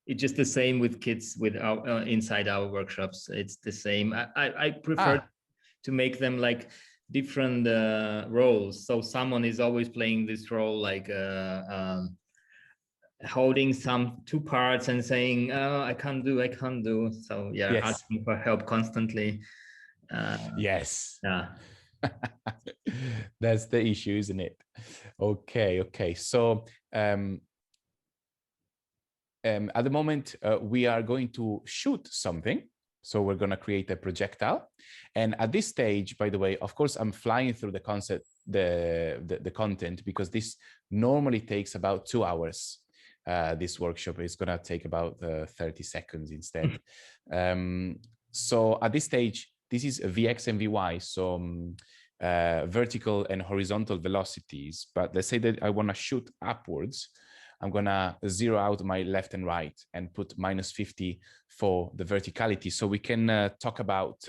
It's just the same with kids with our inside our workshops. It's the same. I prefer to make them like different roles. So someone is always playing this role, like holding two parts and saying, "Oh, I can't do." So yeah, yes. Asking for help constantly. Yes. Yeah. That's the issue, isn't it? Okay. So at the moment, we are going to shoot something. So we're going to create a projectile. And at this stage, by the way, of course, I'm flying through the concept, the content, because this normally takes about 2 hours. This workshop is going to take about 30 seconds instead. So at this stage, this is Vx and Vy, so vertical and horizontal velocities. But let's say that I want to shoot upwards. I'm going to zero out my left and right and put -50 for the verticality. So we can talk about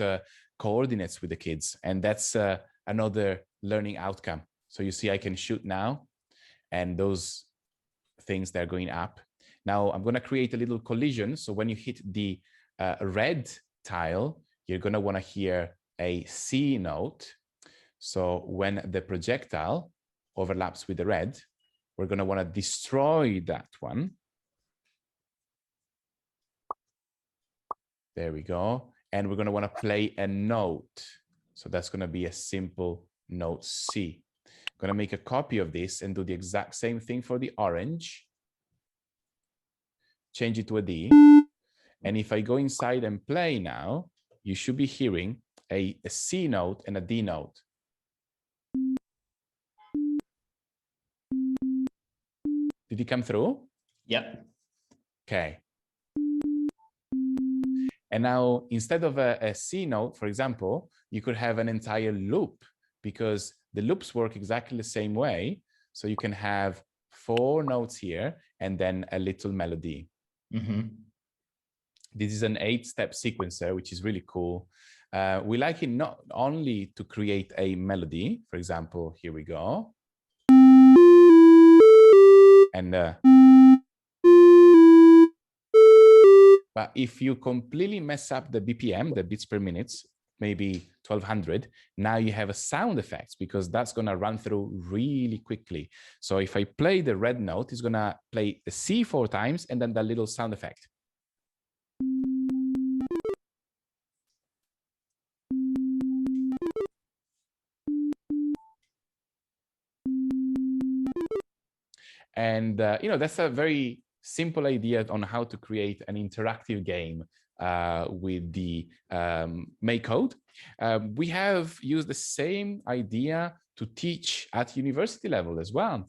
coordinates with the kids. And that's another learning outcome. So you see, I can shoot now, and those things, they're going up. Now I'm going to create a little collision. So when you hit the red tile, you're going to want to hear a C note. So when the projectile overlaps with the red, we're going to want to destroy that one. There we go. And we're going to want to play a note. So that's going to be a simple note C. I'm going to make a copy of this and do the exact same thing for the orange. Change it to a D. And if I go inside and play now, you should be hearing a C note and a D note. Did it come through? Yeah. Okay. And now, instead of a C note, for example, you could have an entire loop, because the loops work exactly the same way. So you can have 4 notes here and then a little melody. Mm-hmm. This is an 8-step sequencer, which is really cool. We like it not only to create a melody. For example, here we go. And but if you completely mess up the BPM, the beats per minute, maybe 1200, now you have a sound effect, because that's going to run through really quickly. So if I play the red note, it's going to play the C 4 times and then the little sound effect. And, that's a very simple idea on how to create an interactive game with the Make code. We have used the same idea to teach at university level as well.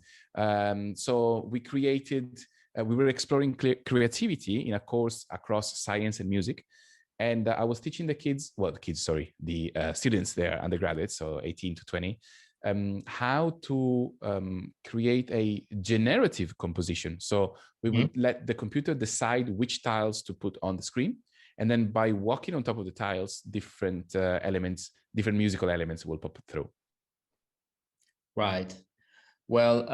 So we created, we were exploring creativity in a course across science and music. And I was teaching the students there, undergraduates, so 18 to 20, how to create a generative composition. So we would let the computer decide which tiles to put on the screen. And then by walking on top of the tiles, different elements, different musical elements will pop through. Right. Well,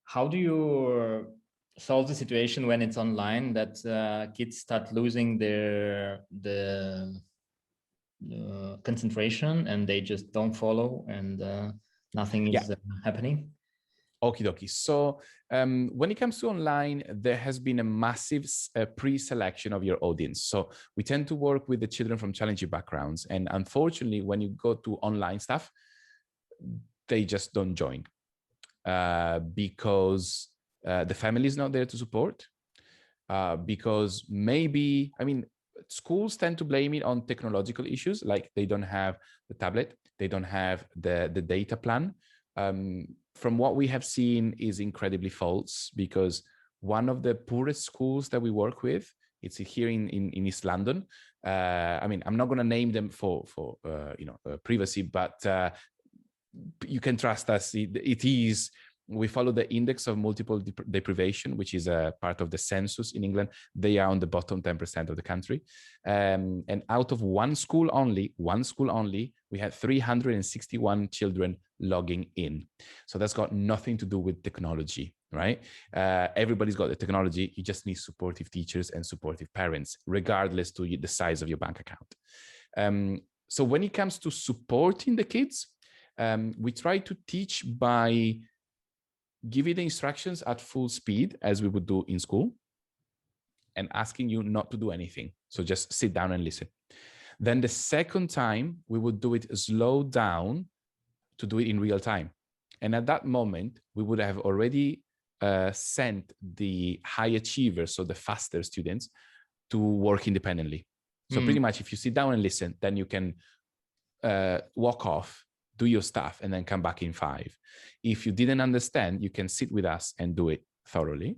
how do you solve the situation when it's online that kids start losing the concentration and they just don't follow and nothing is happening? Okie dokie. So when it comes to online, there has been a massive pre-selection of your audience. So we tend to work with the children from challenging backgrounds. And unfortunately, when you go to online stuff, they just don't join because the family is not there to support. Because maybe, I mean, schools tend to blame it on technological issues, like they don't have the tablet, they don't have the data plan. From what we have seen is incredibly false, because one of the poorest schools that we work with, it's here in East London. I mean, I'm not going to name them for privacy, but you can trust us. It is. We follow the index of multiple deprivation, which is a part of the census in England. They are on the bottom 10% of the country. And out of one school only, we had 361 children logging in. So that's got nothing to do with technology, right? Everybody's got the technology. You just need supportive teachers and supportive parents, regardless to the size of your bank account. So when it comes to supporting the kids, we try to teach by giving the instructions at full speed, as we would do in school, and asking you not to do anything. So just sit down and listen. Then the second time, we would do it slow down to do it in real time. And at that moment, we would have already sent the high achievers, so the faster students, to work independently. So pretty much if you sit down and listen, then you can walk off, do your stuff, and then come back in 5. If you didn't understand, you can sit with us and do it thoroughly.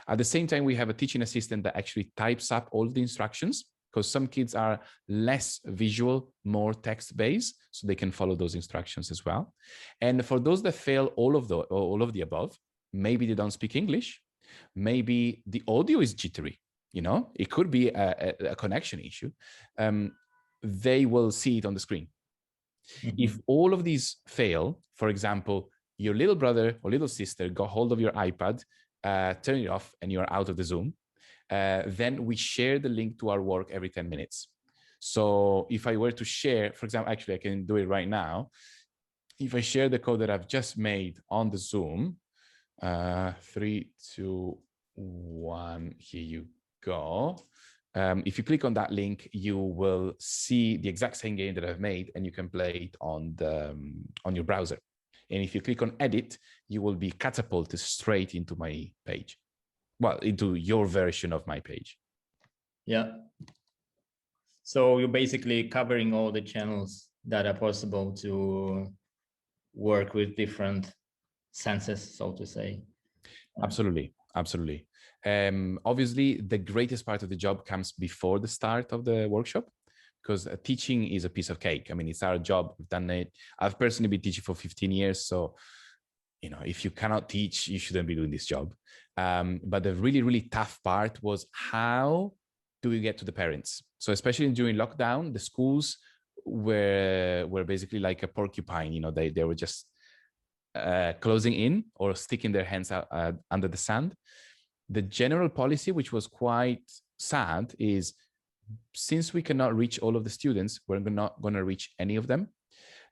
At the same time, we have a teaching assistant that actually types up all the instructions, because some kids are less visual, more text-based, so they can follow those instructions as well. And for those that fail all of the above, maybe they don't speak English, maybe the audio is jittery, it could be a connection issue. They will see it on the screen. If all of these fail, for example, your little brother or little sister got hold of your iPad, turn it off, and you're out of the Zoom, then we share the link to our work every 10 minutes. So if I were to share, for example, actually I can do it right now. If I share the code that I've just made on the Zoom, 3, 2, 1, here you go. If you click on that link, you will see the exact same game that I've made, and you can play it on your browser. And if you click on edit, you will be catapulted straight into my page. Well, into your version of my page. Yeah. So you're basically covering all the channels that are possible to work with different senses, so to say. Absolutely. Absolutely. Obviously, the greatest part of the job comes before the start of the workshop, because teaching is a piece of cake. I mean, it's our job. We've done it. I've personally been teaching for 15 years. So, if you cannot teach, you shouldn't be doing this job. But the really, really tough part was, how do we get to the parents? So especially during lockdown, the schools were basically like a porcupine. They were just closing in or sticking their hands out under the sand. The general policy, which was quite sad, is since we cannot reach all of the students, we're not going to reach any of them.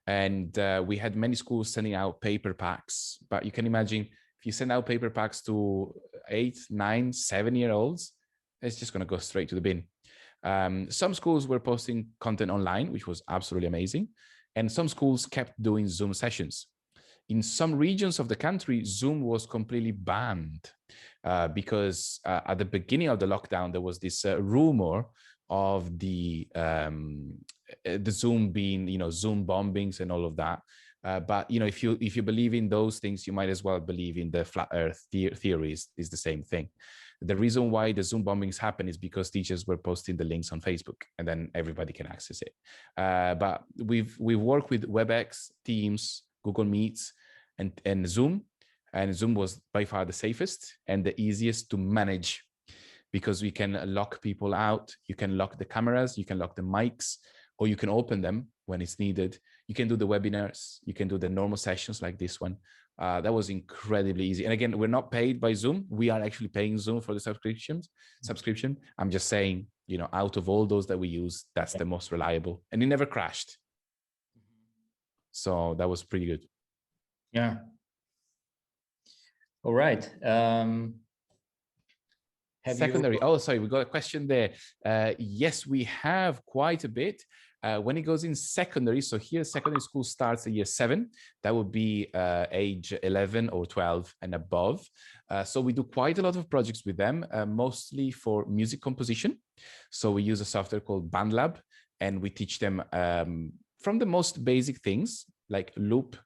And we had many schools sending out paper packs, but you can imagine if you send out paper packs to 8, 9, 7-year-olds, it's just going to go straight to the bin. Some schools were posting content online, which was absolutely amazing. And some schools kept doing Zoom sessions. In some regions of the country, Zoom was completely banned because at the beginning of the lockdown, there was this rumor of the Zoom being, Zoom bombings and all of that. But if you believe in those things, you might as well believe in the flat Earth theories. Is the same thing. The reason why the Zoom bombings happen is because teachers were posting the links on Facebook, and then everybody can access it. But we've worked with WebEx, Teams, Google Meets, and Zoom. And Zoom was by far the safest and the easiest to manage, because we can lock people out. You can lock the cameras, you can lock the mics, or you can open them when it's needed. You can do the webinars, you can do the normal sessions like this one. That was incredibly easy. And again, we're not paid by Zoom. We are actually paying Zoom for the subscription. I'm just saying, out of all those that we use, that's the most reliable, and it never crashed. So that was pretty good. Yeah. All right. Secondary. Oh, sorry, we got a question there. Yes, we have quite a bit. When it goes in secondary, so here secondary school starts at year 7. That would be age 11 or 12 and above. So we do quite a lot of projects with them, mostly for music composition. So we use a software called BandLab, and we teach them from the most basic things like loop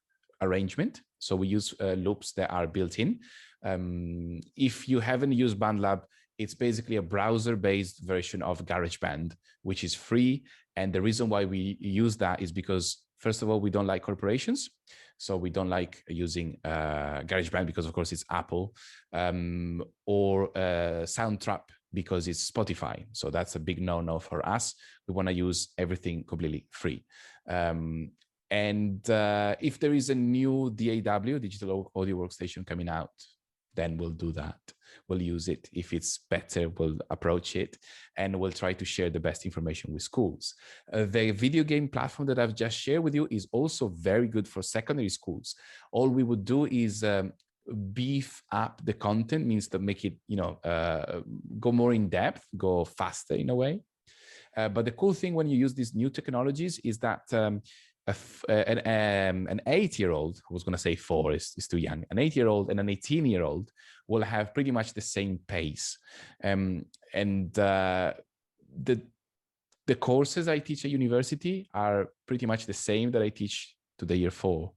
arrangement. So we use loops that are built in. If you haven't used BandLab, it's basically a browser-based version of GarageBand, which is free. And the reason why we use that is because, first of all, we don't like corporations. So we don't like using GarageBand because, of course, it's Apple, or Soundtrap because it's Spotify. So that's a big no-no for us. We want to use everything completely free. And if there is a new DAW, digital audio workstation, coming out, then we'll do that. We'll use it. If it's better, we'll approach it, and we'll try to share the best information with schools. The video game platform that I've just shared with you is also very good for secondary schools. All we would do is beef up the content, means to make it, go more in depth, go faster in a way. But the cool thing when you use these new technologies is that an 8-year-old, I was going to say 4 is too young, an 8-year-old and an 18-year-old will have pretty much the same pace. The courses I teach at university are pretty much the same that I teach to the year 4.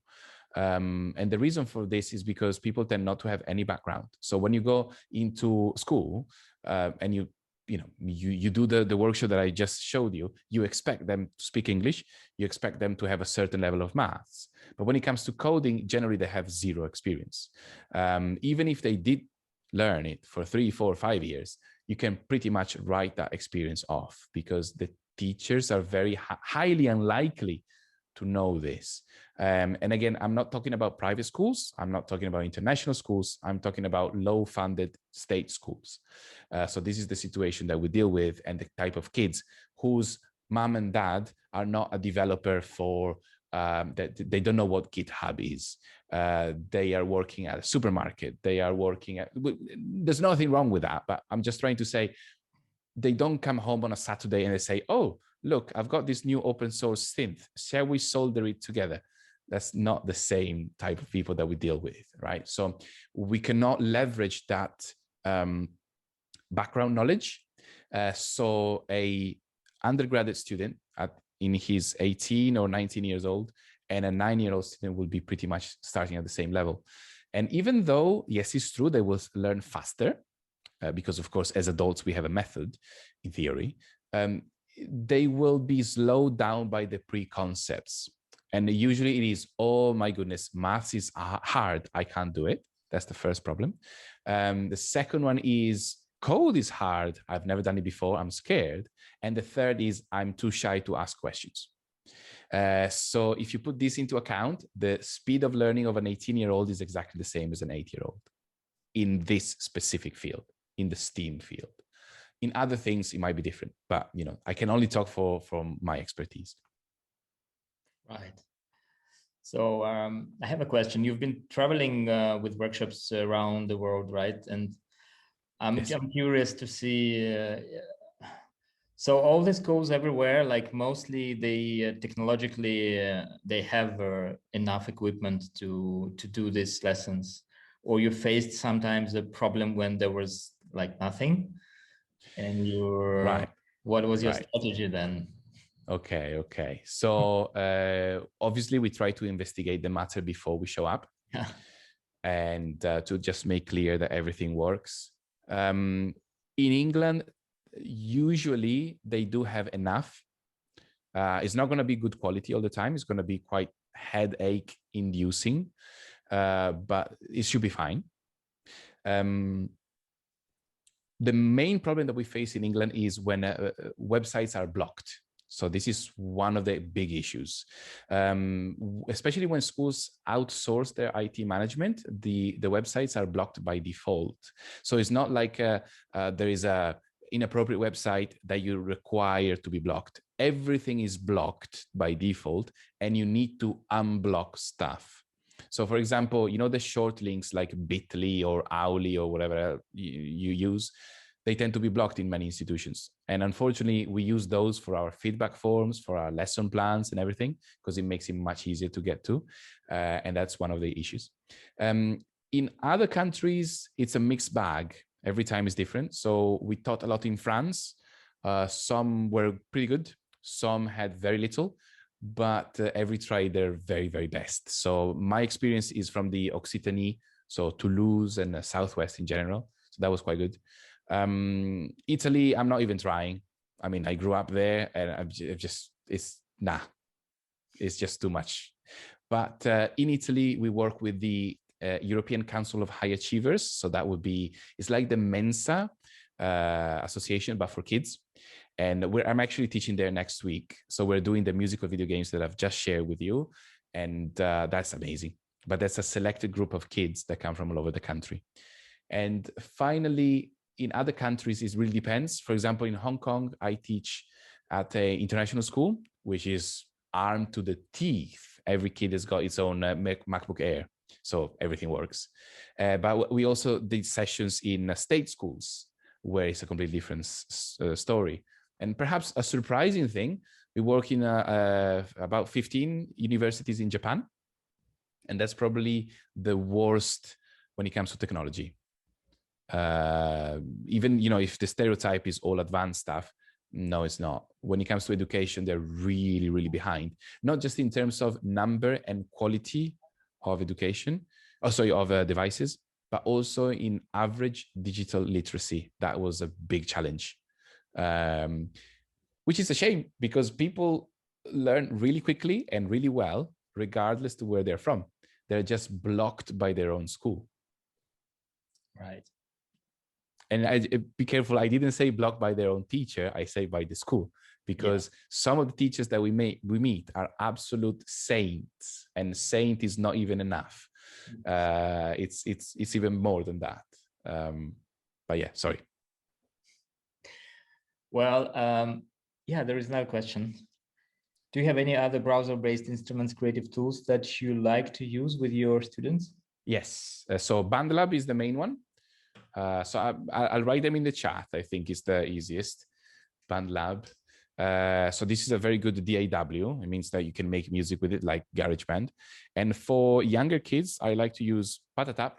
And the reason for this is because people tend not to have any background. So when you go into school and you do the workshop that I just showed you, you expect them to speak English, you expect them to have a certain level of maths. But when it comes to coding, generally they have zero experience. Even if they did learn it for 3, 4, 5 years, you can pretty much write that experience off because the teachers are very highly unlikely to know this. And again, I'm not talking about private schools. I'm not talking about international schools. I'm talking about low-funded state schools. So this is the situation that we deal with, and the type of kids whose mom and dad are not a developer for, they don't know what GitHub is. They are working at a supermarket. They are working at, there's nothing wrong with that, but I'm just trying to say, they don't come home on a Saturday and they say, oh, look, I've got this new open source synth. Shall we solder it together? That's not the same type of people that we deal with, right? So we cannot leverage that background knowledge. So a undergraduate student in his 18 or 19 years old and a 9-year-old student will be pretty much starting at the same level. And even though, yes, it's true, they will learn faster, because of course, as adults, we have a method in theory, they will be slowed down by the preconcepts. And usually it is, oh my goodness, maths is hard, I can't do it. That's the first problem. The second one is code is hard, I've never done it before, I'm scared. And the third is I'm too shy to ask questions. So if you put this into account, the speed of learning of an 18-year-old is exactly the same as an 8-year-old in this specific field, in the STEAM field. In other things, it might be different, but I can only talk from my expertise. Right. So I have a question. You've been traveling with workshops around the world, right? And I'm curious to see. So all this goes everywhere. Like mostly, they technologically they have enough equipment to do these lessons. Or you faced sometimes the problem when there was like nothing, and you're right. What was your strategy then? Okay. So obviously we try to investigate the matter before we show up, and to just make clear that everything works. In England, usually they do have enough. It's not going to be good quality all the time. It's going to be quite headache inducing, but it should be fine. The main problem that we face in England is when websites are blocked. So this is one of the big issues, especially when schools outsource their IT management, the websites are blocked by default. So it's not like there is a inappropriate website that you require to be blocked. Everything is blocked by default and you need to unblock stuff. So for example, you know, the short links like bit.ly or Owly or whatever you use, they tend to be blocked in many institutions. And unfortunately, we use those for our feedback forms, for our lesson plans and everything, because it makes it much easier to get to. And that's one of the issues. In other countries, it's a mixed bag. Every time is different. So we taught a lot in France. Some were pretty good. Some had very little, but every tried their very, very best. So my experience is from the Occitanie, so Toulouse and Southwest in general. So that was quite good. Italy, I'm not even trying. I mean, I grew up there and it's just too much. But in Italy, we work with the European Council of High Achievers. So that would be, it's like the Mensa association, but for kids. And I'm actually teaching there next week. So we're doing the musical video games that I've just shared with you. And that's amazing. But that's a selected group of kids that come from all over the country. And finally, in other countries, it really depends. For example, in Hong Kong, I teach at an international school, which is armed to the teeth. Every kid has got its own MacBook Air. So everything works. But we also did sessions in state schools, where it's a completely different story. And perhaps a surprising thing, we work in about 15 universities in Japan. And that's probably the worst when it comes to technology. Even, you know, if the stereotype is all advanced stuff, no, it's not. When it comes to education, they're really, really behind, not just in terms of number and quality of education, of devices, but also in average digital literacy. That was a big challenge, which is a shame because people learn really quickly and really well, regardless to where they're from. They're just blocked by their own school. Right. And be careful, I didn't say blocked by their own teacher, I say by the school, because some of the teachers that we meet are absolute saints, and saint is not even enough. It's even more than that. But yeah, sorry. Well, there is another question. Do you have any other browser-based instruments, creative tools that you like to use with your students? Yes. So BandLab is the main one. So I'll write them in the chat. I think it's the easiest. BandLab. So this is a very good DAW. It means that you can make music with it, like GarageBand. And for younger kids, I like to use Patatap.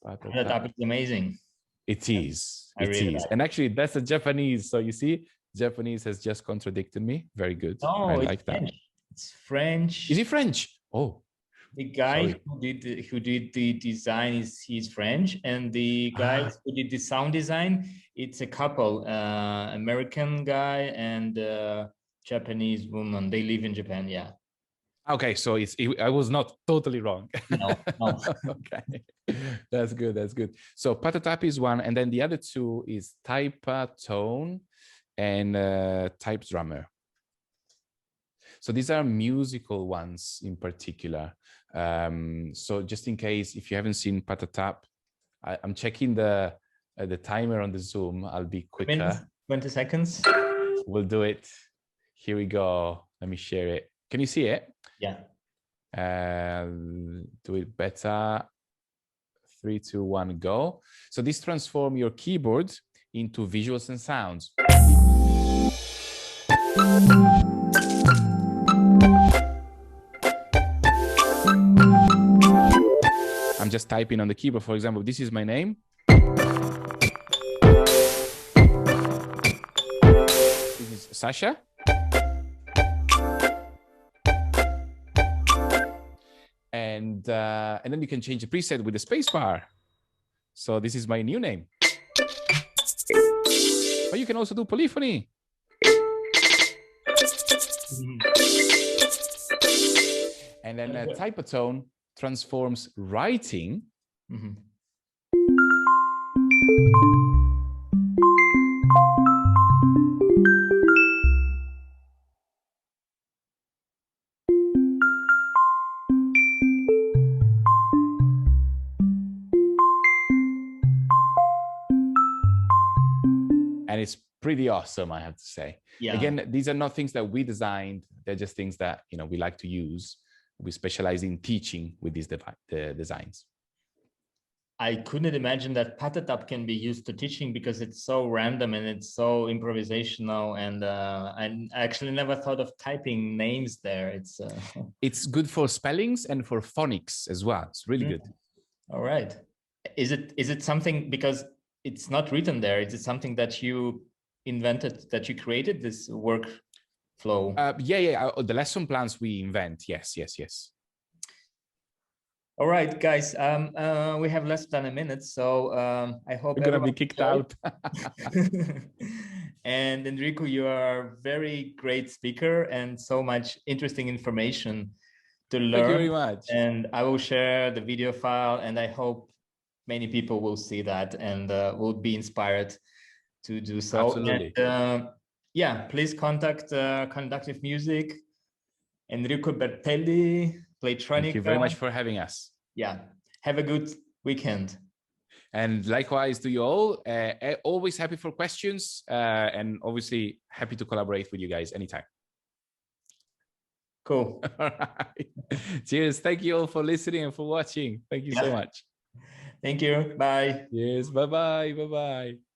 Patatap is amazing. It is. And actually, that's a Japanese. So you see, Japanese has just contradicted me. Very good. No, I like French. that. It's French. Is it French? Oh. The guy who did the design he's French, and the guy who did the sound design, it's a couple, American guy and Japanese woman. They live in Japan. Yeah. Okay, so I was not totally wrong. No. Okay, that's good. That's good. So Patatap is one, and then the other two is Typatone and Type Drummer. So these are musical ones in particular. So just in case, if you haven't seen Patatap, I'm checking the timer on the Zoom. I'll be quicker. 20 seconds. We'll do it. Here we go. Let me share it. Can you see it? Yeah. Do it better. 3, 2, 1, go. So this transforms your keyboard into visuals and sounds. I'm just typing on the keyboard. For example, this is my name. This is Sasha. And then you can change the preset with the space bar. So this is my new name. But you can also do polyphony. And then Typatone transforms writing and it's pretty awesome, I have to say. Yeah. Again, these are not things that we designed. They're just things that, we like to use. we specialize in teaching with these designs. I couldn't imagine that Patatab can be used to teaching because it's so random and it's so improvisational. And I actually never thought of typing names there. It's good for spellings and for phonics as well. It's really good. All right. Is it something, because it's not written there, is it something that you invented, that you created, this workflow? Yeah. The lesson plans we invent. Yes. All right, guys. We have less than a minute, so I hope we're gonna be kicked out. And Enrico, you are a very great speaker and so much interesting information to learn. Thank you very much. And I will share the video file, and I hope many people will see that and will be inspired to do so. Absolutely. And, yeah, please contact Conductive Music, Enrico Bertelli, Playtronica. Thank you very much for having us. Yeah. Have a good weekend. And likewise to you all. Always happy for questions and obviously happy to collaborate with you guys anytime. Cool. All right. Cheers. Thank you all for listening and for watching. Thank you so much. Thank you. Bye. Yes. Bye-bye. Bye-bye.